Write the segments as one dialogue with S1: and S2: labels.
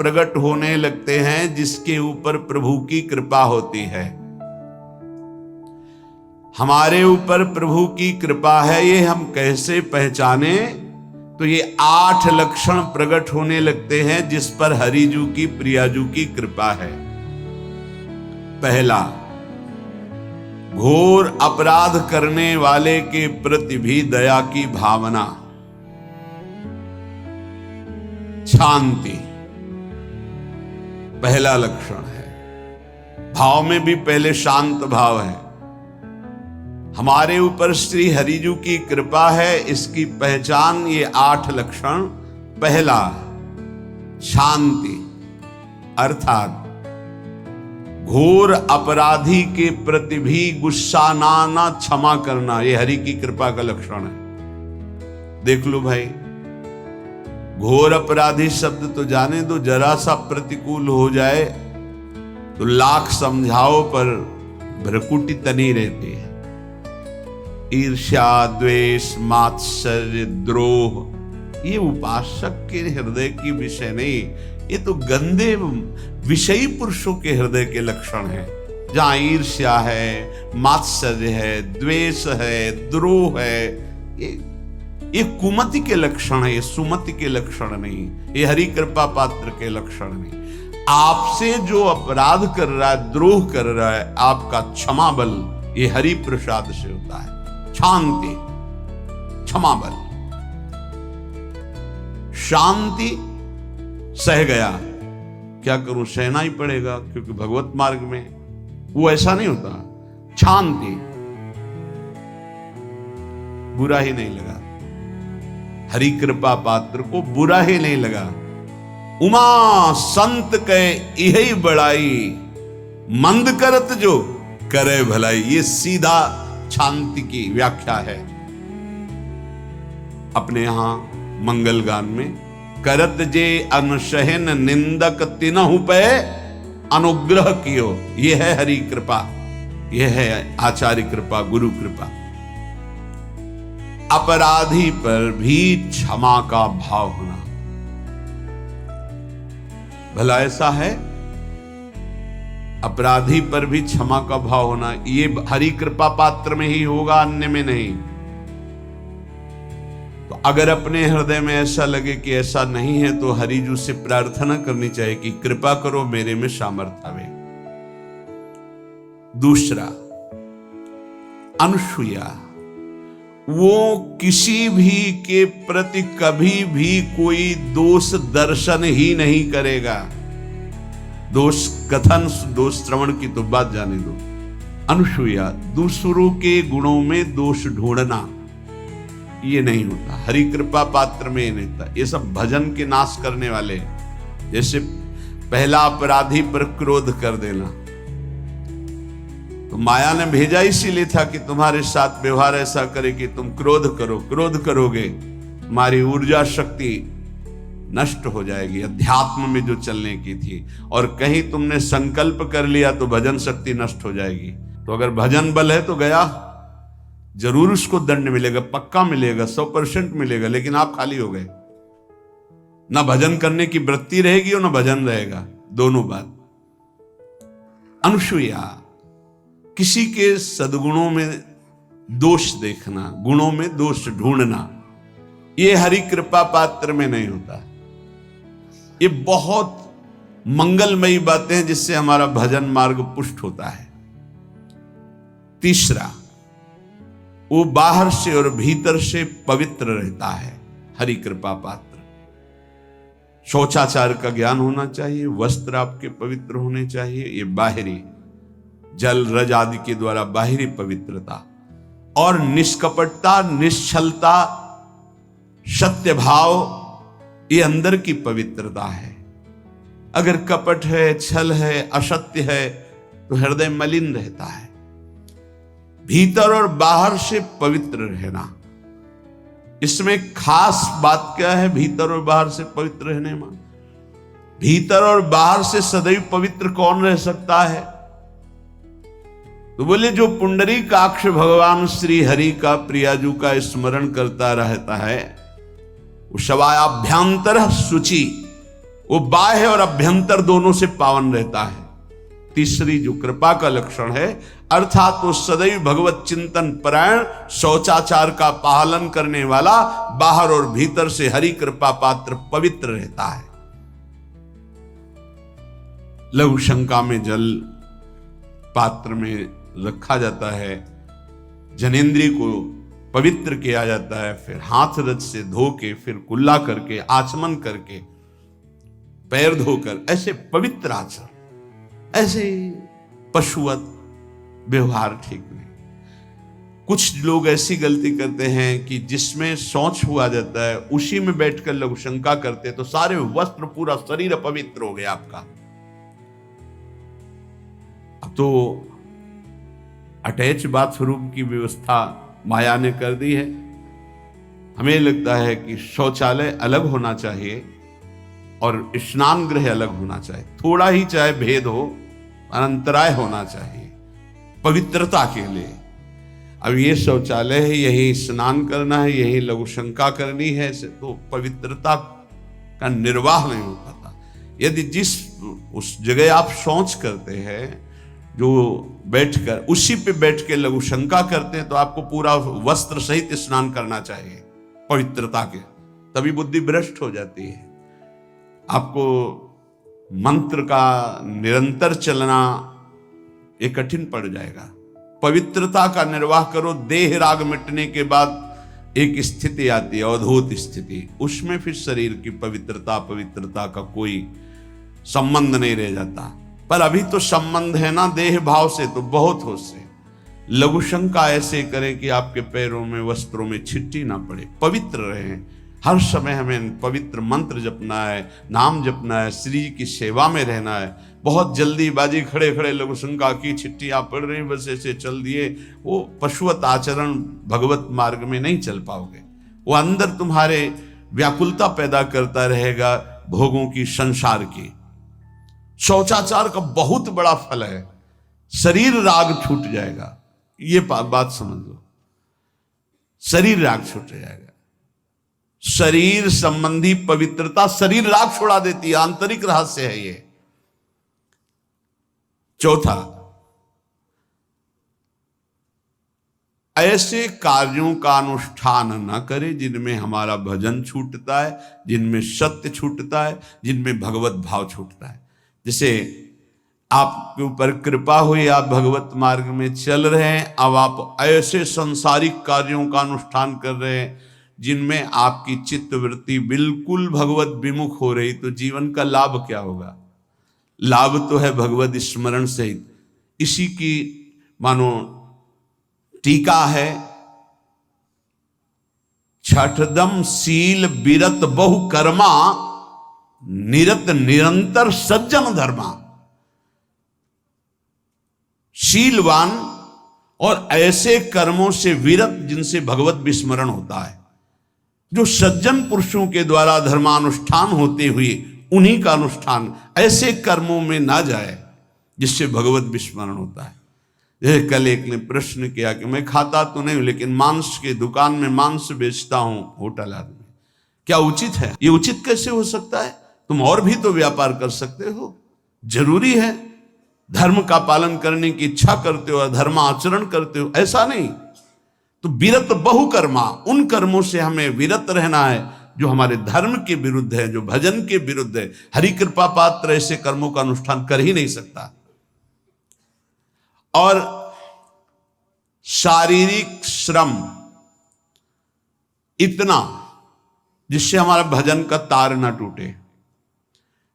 S1: प्रकट होने लगते हैं जिसके ऊपर प्रभु की कृपा होती है। हमारे ऊपर प्रभु की कृपा है, ये हम कैसे पहचाने? तो ये 8 लक्षण प्रकट होने लगते हैं जिस पर हरिजू की प्रियाजू की कृपा है। पहला, घोर अपराध करने वाले के प्रति भी दया की भावना, शांति पहला लक्षण है। भाव में भी पहले शांत भाव है। हमारे ऊपर श्री हरिजू की कृपा है, इसकी पहचान ये 8 लक्षण। पहला, शांति, अर्थात घोर अपराधी के प्रति भी गुस्सा ना क्षमा करना, ये हरि की कृपा का लक्षण है। देख लो भाई, घोर अपराधी शब्द तो जाने दो, जरा सा प्रतिकूल हो जाए तो लाख समझाओ पर भ्रकुटी तनी रहती है। ईर्ष्या, द्वेष, मात्सर्य, द्रोह, ये उपासक के हृदय की विषय नहीं, ये तो गंदे विषयी पुरुषों के हृदय के लक्षण हैं। जहां ईर्ष्या है, मात्सर्य है, द्वेष है, द्रोह है, ये कुमति के लक्षण है, ये सुमति के लक्षण नहीं, ये हरि कृपा पात्र के लक्षण नहीं। आपसे जो अपराध कर रहा है, द्रोह कर रहा है, आपका क्षमा बल ये हरि प्रसाद से होता है। शांति, क्षमा बल, शांति, सह गया, क्या करूं, सहना ही पड़ेगा क्योंकि भगवत मार्ग में वो ऐसा नहीं होता। शांति, बुरा ही नहीं लगा, हरि कृपा पात्र को बुरा ही नहीं लगा। उमा संत के यही बड़ाई, मंद करत जो करे भलाई, ये सीधा शांति की व्याख्या है। अपने यहां मंगल गान में, करत जे अनुशहन निंदक तिनहु पे अनुग्रह कियो, ये है हरि कृपा, ये है आचार्य कृपा, गुरु कृपा। अपराधी पर भी क्षमा का भाव होना, भला ऐसा है, अपराधी पर भी क्षमा का भाव होना, ये हरि कृपा पात्र में ही होगा, अन्य में नहीं। तो अगर अपने हृदय में ऐसा लगे कि ऐसा नहीं है तो हरिजू से प्रार्थना करनी चाहिए कि कृपा करो, मेरे में सामर्थ्य आवे। दूसरा, अनुसूया, वो किसी भी के प्रति कभी भी कोई दोष दर्शन ही नहीं करेगा। दोष कथन, दोष श्रवण की तो बात जाने दो। अनुसूया, दूसरों के गुणों में दोष ढूंढना, ये नहीं होता, हरि कृपा पात्र में ये नहीं होता। ये सब भजन के नाश करने वाले, जैसे पहला अपराधी पर क्रोध कर देना, तो माया ने भेजा इसीलिए था कि तुम्हारे साथ व्यवहार ऐसा करे कि तुम क्रोध करो, क्रोध करोगे तुम्हारी ऊर्जा शक्ति नष्ट हो जाएगी, अध्यात्म में जो चलने की थी, और कहीं तुमने संकल्प कर लिया तो भजन शक्ति नष्ट हो जाएगी। तो अगर भजन बल है तो गया, जरूर उसको दंड मिलेगा, पक्का मिलेगा, 100% मिलेगा, लेकिन आप खाली हो गए, ना भजन करने की वृत्ति रहेगी और ना भजन रहेगा, दोनों बात। अनुसूया, किसी के सद्गुणों में दोष देखना, गुणों में दोष ढूंढना, ये हरि कृपा पात्र में नहीं होता। ये बहुत मंगलमयी बातें हैं जिससे हमारा भजन मार्ग पुष्ट होता है। तीसरा, वो बाहर से और भीतर से पवित्र रहता है, हरि कृपा पात्र। शौचाचार का ज्ञान होना चाहिए, वस्त्र आपके पवित्र होने चाहिए, ये बाहरी जल रज आदि के द्वारा बाहरी पवित्रता, और निष्कपटता, निश्चलता, सत्य भाव, ये अंदर की पवित्रता है। अगर कपट है, छल है, असत्य है तो हृदय मलिन रहता है। भीतर और बाहर से पवित्र रहना, इसमें खास बात क्या है? भीतर और बाहर से पवित्र रहने में, भीतर और बाहर से सदैव पवित्र कौन रह सकता है? तो बोले जो पुंडरीकाक्ष भगवान श्री हरि का, प्रियाजू का स्मरण करता रहता है, वो शवायाभ्यंतर शुचि, वो बाह्य और अभ्यंतर दोनों से पावन रहता है। तीसरी जो कृपा का लक्षण है, अर्थात वो सदैव भगवत चिंतन परायण, शौचाचार का पालन करने वाला, बाहर और भीतर से हरि कृपा पात्र पवित्र रहता है। लघु शंका में जल पात्र में रखा जाता है, जनेंद्रिय को पवित्र किया जाता है, फिर हाथ रज से धो के, फिर कुल्ला करके, आचमन करके, पैर धोकर, ऐसे पवित्र आचरण, ऐसे पशुवत व्यवहार ठीक नहीं। कुछ लोग ऐसी गलती करते हैं कि जिसमें शौच हुआ जाता है उसी में बैठकर लघु शंका करते हैं, तो सारे वस्त्र, पूरा शरीर अपवित्र हो गया आपका। अब तो अटैच बाथरूम की व्यवस्था माया ने कर दी है। हमें लगता है कि शौचालय अलग होना चाहिए और स्नान गृह अलग होना चाहिए, थोड़ा ही चाहे भेद हो, अंतराय होना चाहिए पवित्रता के लिए। अब ये शौचालय है, यही स्नान करना है, यही लघु शंका करनी है, इसे तो पवित्रता का निर्वाह नहीं हो पाता। यदि जिस उस जगह आप शौच करते हैं, जो बैठकर उसी पे बैठ के लघु शंका करते हैं, तो आपको पूरा वस्त्र सहित स्नान करना चाहिए पवित्रता के, तभी बुद्धि भ्रष्ट हो जाती है। आपको मंत्र का निरंतर चलना ये कठिन पड़ जाएगा। पवित्रता का निर्वाह करो। देह राग मिटने के बाद एक स्थिति आती है, अवधूत स्थिति, उसमें फिर शरीर की पवित्रता का कोई संबंध नहीं रह जाता। पर अभी तो संबंध है ना देह भाव से, तो बहुत हो से लघु शंका ऐसे करें कि आपके पैरों में, वस्त्रों में छिट्टी ना पड़े, पवित्र रहें। हर समय हमें पवित्र मंत्र जपना है, नाम जपना है, श्री की सेवा में रहना है। बहुत जल्दीबाजी, खड़े खड़े लघु शंका की, छिट्टियां पड़ रही, बस ऐसे चल दिए, वो पशुवत आचरण भगवत मार्ग में नहीं चल पाओगे। वो अंदर तुम्हारे व्याकुलता पैदा करता रहेगा, भोगों की, संसार की। शौचाचार का बहुत बड़ा फल है, शरीर राग छूट जाएगा। ये बात समझ लो, शरीर राग छूट जाएगा। शरीर संबंधी पवित्रता शरीर राग छुड़ा देती है, आंतरिक रहस्य है ये। चौथा, ऐसे कार्यों का अनुष्ठान न करें जिनमें हमारा भजन छूटता है, जिनमें सत्य छूटता है, जिनमें भगवत भाव छूटता है। जैसे आपके ऊपर कृपा हुई, आप भगवत मार्ग में चल रहे हैं, अब आप ऐसे संसारिक कार्यों का अनुष्ठान कर रहे हैं जिनमें आपकी चित्तवृत्ति बिल्कुल भगवत विमुख हो रही, तो जीवन का लाभ क्या होगा? लाभ तो है भगवत स्मरण सहित। इसी की मानो टीका है, छठदम शील बिरत बहु कर्मा, निरत निरंतर सज्जन धर्मा। शीलवान और ऐसे कर्मों से विरत जिनसे भगवत विस्मरण होता है, जो सज्जन पुरुषों के द्वारा धर्मानुष्ठान होते हुए उन्हीं का अनुष्ठान, ऐसे कर्मों में ना जाए जिससे भगवत विस्मरण होता है। जैसे कल एक ने प्रश्न किया कि मैं खाता तो नहीं हूं लेकिन मांस के दुकान में मांस बेचता हूं, होटल आदमी, क्या उचित है? ये उचित कैसे हो सकता है? तुम और भी तो व्यापार कर सकते हो। जरूरी है धर्म का पालन करने की इच्छा करते हो, धर्म आचरण करते हो, ऐसा नहीं। तो विरत बहुकर्मा, उन कर्मों से हमें विरत रहना है जो हमारे धर्म के विरुद्ध है, जो भजन के विरुद्ध है। हरि कृपा पात्र ऐसे कर्मों का अनुष्ठान कर ही नहीं सकता। और शारीरिक श्रम इतना जिससे हमारा भजन का तार ना टूटे।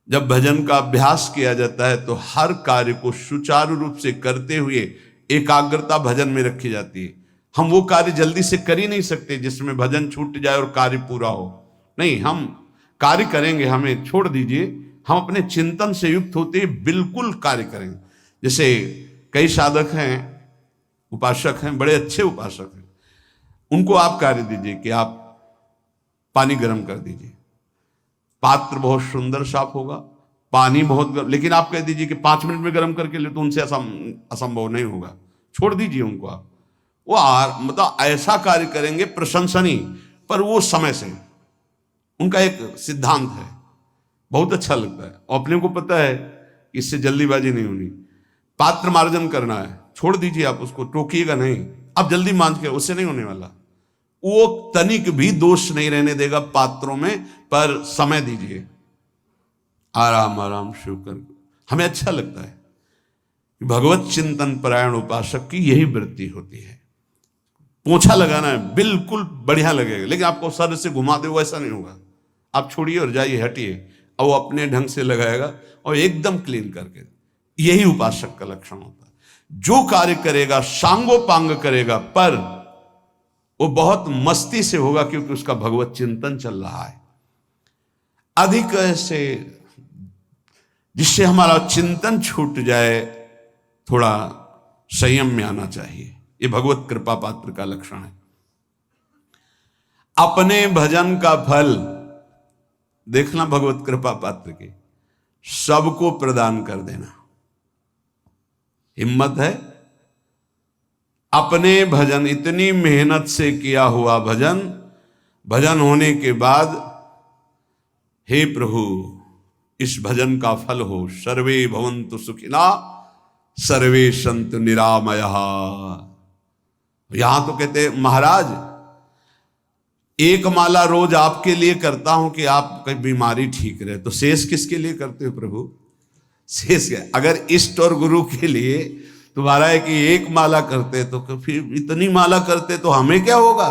S1: जब भजन का अभ्यास किया जाता है तो हर कार्य को सुचारू रूप से करते हुए एकाग्रता भजन में रखी जाती है। हम वो कार्य जल्दी से कर ही नहीं सकते जिसमें भजन छूट जाए और कार्य पूरा हो। नहीं, हम कार्य करेंगे, हमें छोड़ दीजिए, हम अपने चिंतन से युक्त होते ही बिल्कुल कार्य करेंगे। जैसे कई साधक हैं, उपासक हैं, बड़े अच्छे उपासक हैं, उनको आप कार्य दीजिए कि आप पानी गर्म कर दीजिए, पात्र बहुत सुंदर साफ होगा, पानी बहुत गर्म, लेकिन आप कह दीजिए कि 5 मिनट में गर्म करके ले, तो उनसे असंभव नहीं होगा। छोड़ दीजिए उनको आप, वो मतलब ऐसा कार्य करेंगे प्रशंसनीय, पर वो समय से, उनका एक सिद्धांत है बहुत अच्छा लगता है, और अपने को पता है कि इससे जल्दीबाजी नहीं होनी, पात्र मार्जन करना है, छोड़ दीजिए, आप उसको टोकिएगा नहीं, आप जल्दी मांझ के, उससे नहीं होने वाला। वो तनिक भी दोष नहीं रहने देगा पात्रों में, पर समय दीजिए, आराम आराम शिव कर। हमें अच्छा लगता है, भगवत चिंतन परायण उपासक की यही वृत्ति होती है। पोछा लगाना है बिल्कुल बढ़िया लगेगा, लेकिन आपको सर से घुमा दे वैसा नहीं होगा, आप छोड़िए और जाइए, हटिए, और वो अपने ढंग से लगाएगा और एकदम क्लीन करके। यही उपासक का लक्षण होता है। जो कार्य करेगा सांगोपांग करेगा, पर वो बहुत मस्ती से होगा, क्योंकि उसका भगवत चिंतन चल रहा है। अधिक ऐसे जिससे हमारा चिंतन छूट जाए, थोड़ा संयम में आना चाहिए। ये भगवत कृपा पात्र का लक्षण है। अपने भजन का फल देखना, भगवत कृपा पात्र के सबको प्रदान कर देना। हिम्मत है, अपने भजन, इतनी मेहनत से किया हुआ भजन, भजन होने के बाद, हे प्रभु इस भजन का फल हो, सर्वे भवन्तु सुखिना सर्वे सन्तु निरामया। यहां तो कहते हैं महाराज, एक माला रोज आपके लिए करता हूं कि आपकी बीमारी ठीक रहे, तो शेष किसके लिए करते हो प्रभु? शेष क्या? अगर इष्ट और गुरु के लिए तुम्हारा है कि एक माला करते, तो फिर इतनी माला करते तो हमें क्या होगा?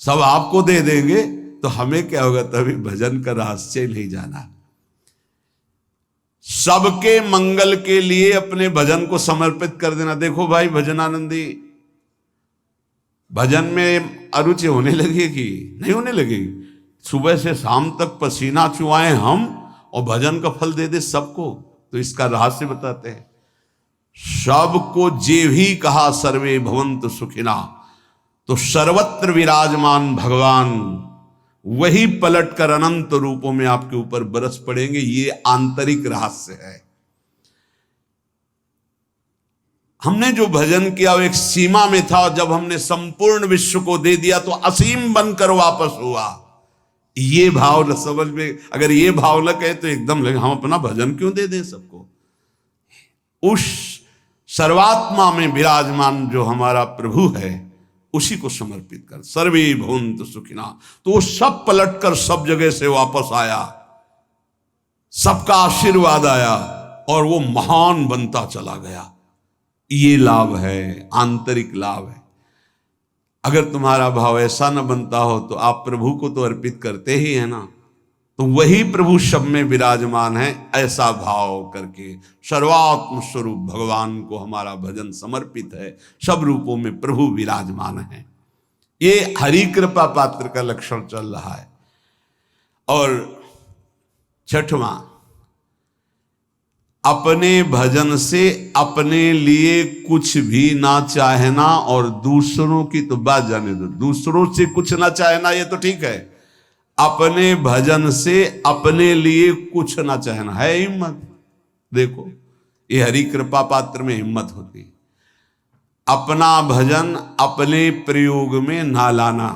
S1: सब आपको दे देंगे तो हमें क्या होगा? तभी भजन का रहस्य नहीं जाना। सबके मंगल के लिए अपने भजन को समर्पित कर देना। देखो भाई भजनानंदी, भजन में अरुचि होने लगेगी? नहीं होने लगेगी। सुबह से शाम तक पसीना चुआए हम, और भजन का फल दे दे सबको, तो इसका रहस्य बताते हैं। सबको जे भी कहा सर्वे भवन्तु सुखिना, तो सर्वत्र विराजमान भगवान वही पलटकर अनंत रूपों में आपके ऊपर बरस पड़ेंगे। ये आंतरिक रहस्य है। हमने जो भजन किया वो एक सीमा में था, और जब हमने संपूर्ण विश्व को दे दिया तो असीम बनकर वापस हुआ। ये भाव न समझ में, अगर ये भाव न कहे तो एकदम लगे हम अपना भजन क्यों दे दें सबको। उस सर्वात्मा में विराजमान जो हमारा प्रभु है, उसी को समर्पित कर। सर्वे भवन्तु सुखिना, तो वो सब पलटकर सब जगह से वापस आया, सबका आशीर्वाद आया, और वो महान बनता चला गया। ये लाभ है, आंतरिक लाभ है। अगर तुम्हारा भाव ऐसा न बनता हो तो आप प्रभु को तो अर्पित करते ही है ना, तो वही प्रभु सब में विराजमान है। ऐसा भाव करके सर्वात्म स्वरूप भगवान को हमारा भजन समर्पित है। सब रूपों में प्रभु विराजमान है। ये हरि कृपा पात्र का लक्षण चल रहा है। और छठवां, अपने भजन से अपने लिए कुछ भी ना चाहना, और दूसरों की तो बात जाने दो, दूसरों से कुछ ना चाहना ये तो ठीक है। अपने भजन से अपने लिए कुछ ना चाहना है हिम्मत। देखो ये हरि कृपा पात्र में हिम्मत होती है। अपना भजन अपने प्रयोग में ना लाना,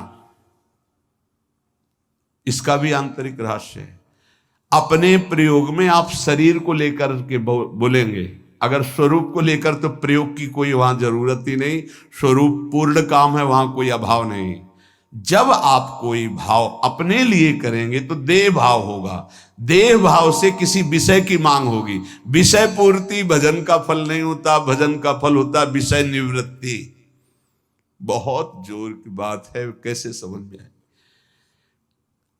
S1: इसका भी आंतरिक रहस्य है। अपने प्रयोग में आप शरीर को लेकर के बोलेंगे, अगर स्वरूप को लेकर तो प्रयोग की कोई वहां जरूरत ही नहीं। स्वरूप पूर्ण काम है, वहां कोई अभाव नहीं। जब आप कोई भाव अपने लिए करेंगे तो देह भाव होगा। देह भाव से किसी विषय की मांग होगी। विषय पूर्ति भजन का फल नहीं होता, भजन का फल होता विषय निवृत्ति। बहुत जोर की बात है, कैसे समझ में आए?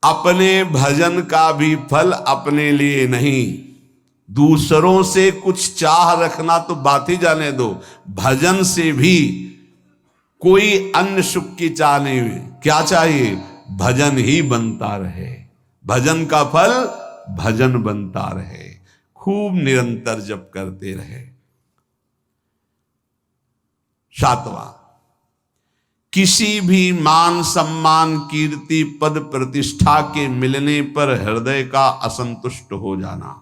S1: अपने भजन का भी फल अपने लिए नहीं, दूसरों से कुछ चाह रखना तो बात ही जाने दो। भजन से भी कोई अन्य सुख की चाह नहीं हुई। क्या चाहिए? भजन ही बनता रहे, भजन का फल भजन बनता रहे, खूब निरंतर जप करते रहे। सातवां, किसी भी मान सम्मान कीर्ति पद प्रतिष्ठा के मिलने पर हृदय का असंतुष्ट हो जाना,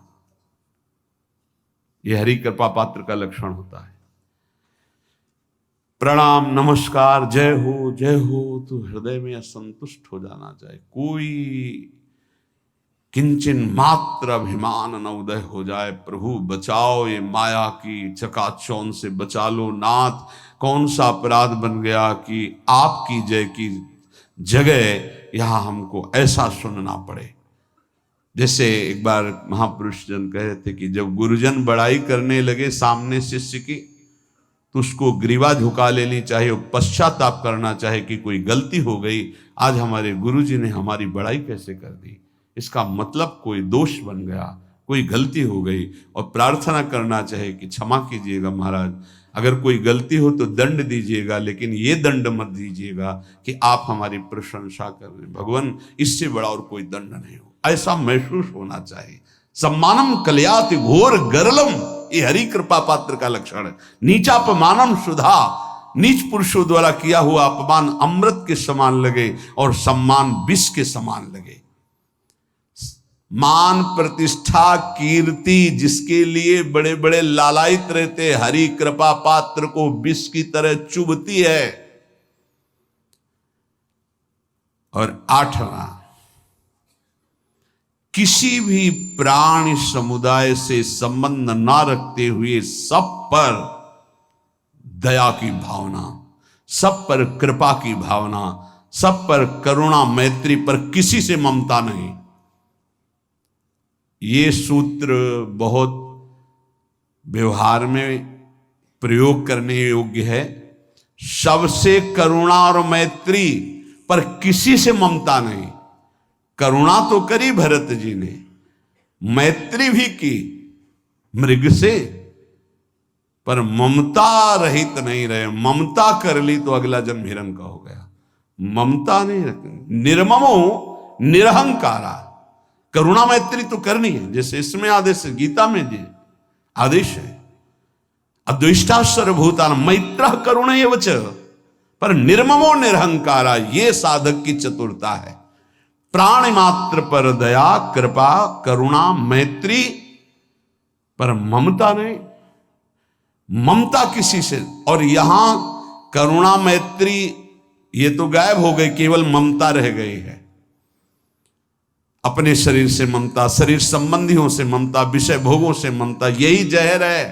S1: यह हरि कृपा पात्र का लक्षण होता है। प्रणाम नमस्कार जय हो तो हृदय में असंतुष्ट हो जाना चाहिए। कोई किंचन मात्र अभिमान न उदय हो जाए। प्रभु बचाओ, ये माया की चकाचौंध से बचा लो नाथ। कौन सा अपराध बन गया कि आपकी जय की जगह यहां हमको ऐसा सुनना पड़े। जैसे एक बार महापुरुष जन कह रहे थे कि जब गुरुजन बड़ाई करने लगे सामने शिष्य की, तो उसको ग्रीवा झुका लेनी चाहिए और पश्चाताप करना चाहिए कि कोई गलती हो गई, आज हमारे गुरुजी ने हमारी बड़ाई कैसे कर दी, इसका मतलब कोई दोष बन गया, कोई गलती हो गई, और प्रार्थना करना चाहिए कि क्षमा कीजिएगा महाराज, अगर कोई गलती हो तो दंड दीजिएगा, लेकिन ये दंड मत दीजिएगा कि आप हमारी प्रशंसा कर रहे हैं। भगवान, इससे बड़ा और कोई दंड नहीं हो, ऐसा महसूस होना चाहिए। सम्मानम कलयाति घोर गरलम, ये हरि कृपा पात्र का लक्षण है। नीचापमानम सुधा, नीच पुरुषों द्वारा किया हुआ अपमान अमृत के समान लगे और सम्मान विष के समान लगे। मान प्रतिष्ठा कीर्ति जिसके लिए बड़े बड़े लालायित रहते, हरि कृपा पात्र को विष की तरह चुभती है। और 8वां, किसी भी प्राणी समुदाय से संबंध ना रखते हुए सब पर दया की भावना, सब पर कृपा की भावना, सब पर करुणा मैत्री, पर किसी से ममता नहीं। ये सूत्र बहुत व्यवहार में प्रयोग करने योग्य है। सबसे करुणा और मैत्री, पर किसी से ममता नहीं। करुणा तो करी भरत जी ने, मैत्री भी की मृग से, पर ममता रहित नहीं रहे। ममता कर ली तो अगला जन्म हिरण का हो गया। ममता नहीं रखनी। निर्ममो निरहंकारा, करुणा मैत्री तो करनी है, जैसे इसमें आदेश है, गीता में जी आदेश है, अद्वेष्टा सर्वभूतान मैत्र करुणैव च, पर निर्ममो निरहंकारा, ये साधक की चतुरता है। प्राणी मात्र पर दया कृपा करुणा मैत्री, पर ममता नहीं। ममता किसी से, और यहां करुणा मैत्री ये तो गायब हो गई, केवल ममता रह गई है। अपने शरीर से ममता, शरीर संबंधियों से ममता, विषय भोगों से ममता, यही जहर है।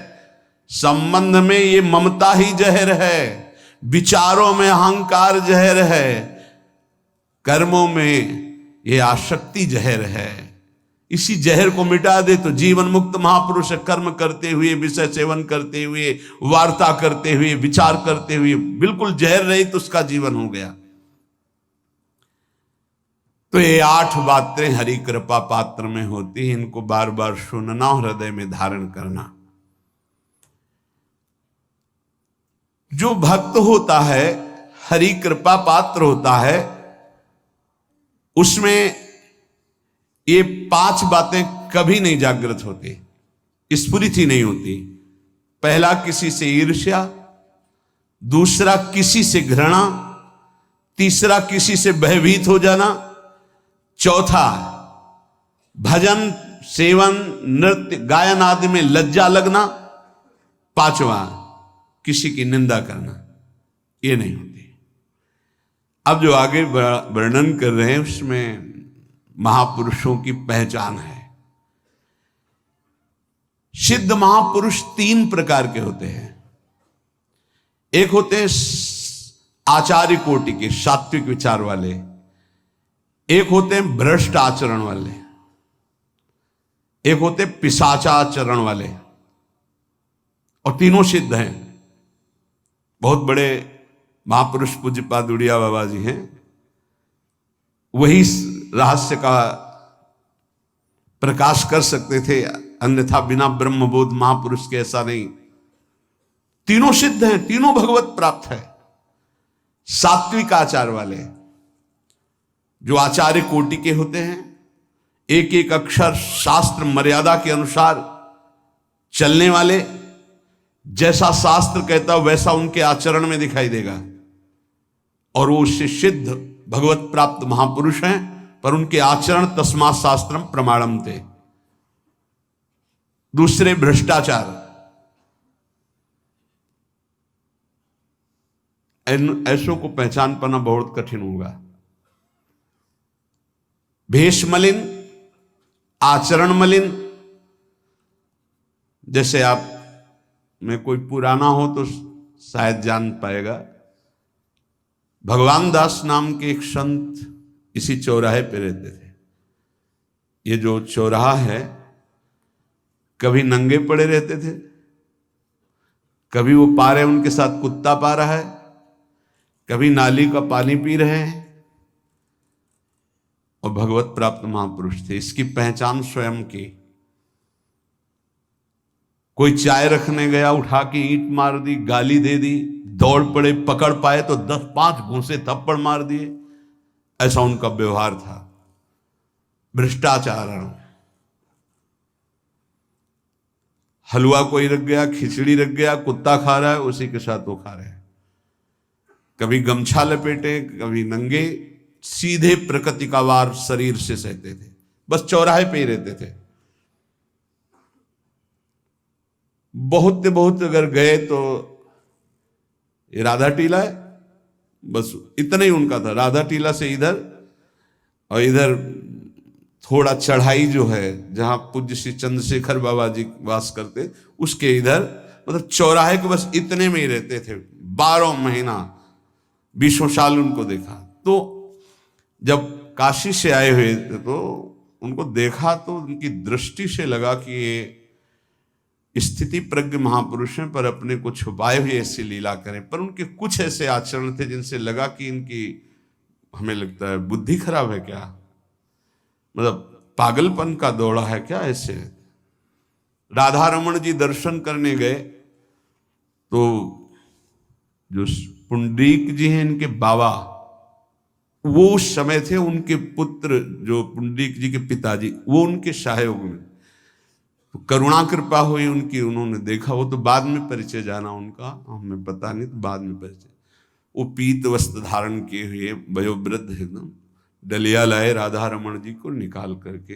S1: संबंध में ये ममता ही जहर है, विचारों में अहंकार जहर है, कर्मों में ये आसक्ति जहर है। इसी जहर को मिटा दे तो जीवन मुक्त महापुरुष कर्म करते हुए, विषय सेवन करते हुए, वार्ता करते हुए, विचार करते हुए, बिल्कुल जहर रहित तो उसका जीवन हो गया। तो ये 8 बातें हरि कृपा पात्र में होती हैं, इनको बार बार सुनना, हृदय में धारण करना। जो भक्त होता है, हरि कृपा पात्र होता है, उसमें ये 5 बातें कभी नहीं जागृत होती, स्फुरित ही नहीं होती। पहला, किसी से ईर्ष्या, दूसरा किसी से घृणा, तीसरा किसी से भयभीत हो जाना, चौथा भजन सेवन नृत्य गायन आदि में लज्जा लगना, 5वां किसी की निंदा करना, ये नहीं होती। अब जो आगे वर्णन कर रहे हैं उसमें महापुरुषों की पहचान है। सिद्ध महापुरुष 3 प्रकार के होते हैं। एक होते हैं आचार्य कोटि के, सात्विक विचार वाले, एक होते हैं भ्रष्ट आचरण वाले, एक होते पिशाचाचरण वाले, और तीनों सिद्ध हैं। बहुत बड़े महापुरुष पूज्यपाद उड़िया बाबा जी हैं, वही रहस्य का प्रकाश कर सकते थे, अन्यथा बिना ब्रह्मबोध महापुरुष के ऐसा नहीं। तीनों सिद्ध हैं, तीनों भगवत प्राप्त है। सात्विक आचार वाले, जो आचार्य कोटि के होते हैं, एक एक अक्षर शास्त्र मर्यादा के अनुसार चलने वाले, जैसा शास्त्र कहता वैसा उनके आचरण में दिखाई देगा, और वो उससे सिद्ध भगवत प्राप्त महापुरुष हैं, पर उनके आचरण तस्मात् शास्त्रम प्रमाणम थे। दूसरे भ्रष्टाचार, ऐसों को पहचान पाना बहुत कठिन होगा। भेष मलिन, आचरण मलिन, जैसे आप में कोई पुराना हो तो शायद जान पाएगा। भगवान दास नाम के एक संत इसी चौराहे पे रहते थे। ये जो चौराहा है, कभी नंगे पड़े रहते थे, कभी वो पा रहे उनके साथ कुत्ता पा रहा है, कभी नाली का पानी पी रहे हैं, और भगवत प्राप्त महापुरुष थे। इसकी पहचान स्वयं की। कोई चाय रखने गया, उठा के ईंट मार दी, गाली दे दी, दौड़ पड़े, पकड़ पाए तो 10-5 घूंसे थप्पड़ मार दिए। ऐसा उनका व्यवहार था, भ्रष्टाचार। हलवा कोई रख गया, खिचड़ी रख गया, कुत्ता खा रहा है, उसी के साथ वो खा रहे हैं। कभी गमछा लपेटे, कभी नंगे, सीधे प्रकृति का वार शरीर से सहते थे। बस चौराहे पे ही रहते थे। बहुत अगर गए तो ये राधा टीला है, बस इतना ही उनका था। राधा टीला से इधर, और इधर थोड़ा चढ़ाई जो है जहां पूज्य श्री चंद्रशेखर बाबा जी वास करते, उसके इधर, मतलब चौराहे के बस इतने में ही रहते थे। 12 महीना 20 साल उनको देखा। तो जब काशी से आए हुए थे तो उनको देखा तो उनकी दृष्टि से लगा कि ये स्थिति प्रज्ञ महापुरुष हैं, पर अपने को छुपाए हुए ऐसी लीला करें। पर उनके कुछ ऐसे आचरण थे जिनसे लगा कि इनकी, हमें लगता है, बुद्धि खराब है क्या, मतलब पागलपन का दौड़ा है क्या ऐसे। राधा रमन जी दर्शन करने गए तो जो पुंडरीक जी हैं, इनके बाबा, वो उस समय थे, उनके पुत्र जो पुंडरीक जी के पिताजी, वो उनके सहायोग में। तो करुणा कृपा हुई उनकी, उन्होंने देखा। वो तो बाद में परिचय जाना उनका, हमें पता नहीं, तो बाद में परिचय। वो पीत वस्त्र धारण किए हुए वयोवृद्ध एकदम डलिया लाए, राधा रमन जी को निकाल करके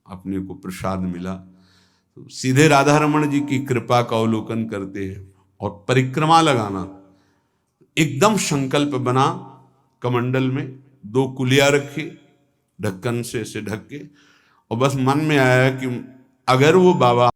S1: अपने को प्रसाद मिला। तो सीधे राधा रमन जी की कृपा का अवलोकन करते हैं और परिक्रमा लगाना। एकदम संकल्प बना, कमंडल में 2 कुलिया रखी, ढक्कन से ढक के, और बस मन में आया कि अगर वो बाबा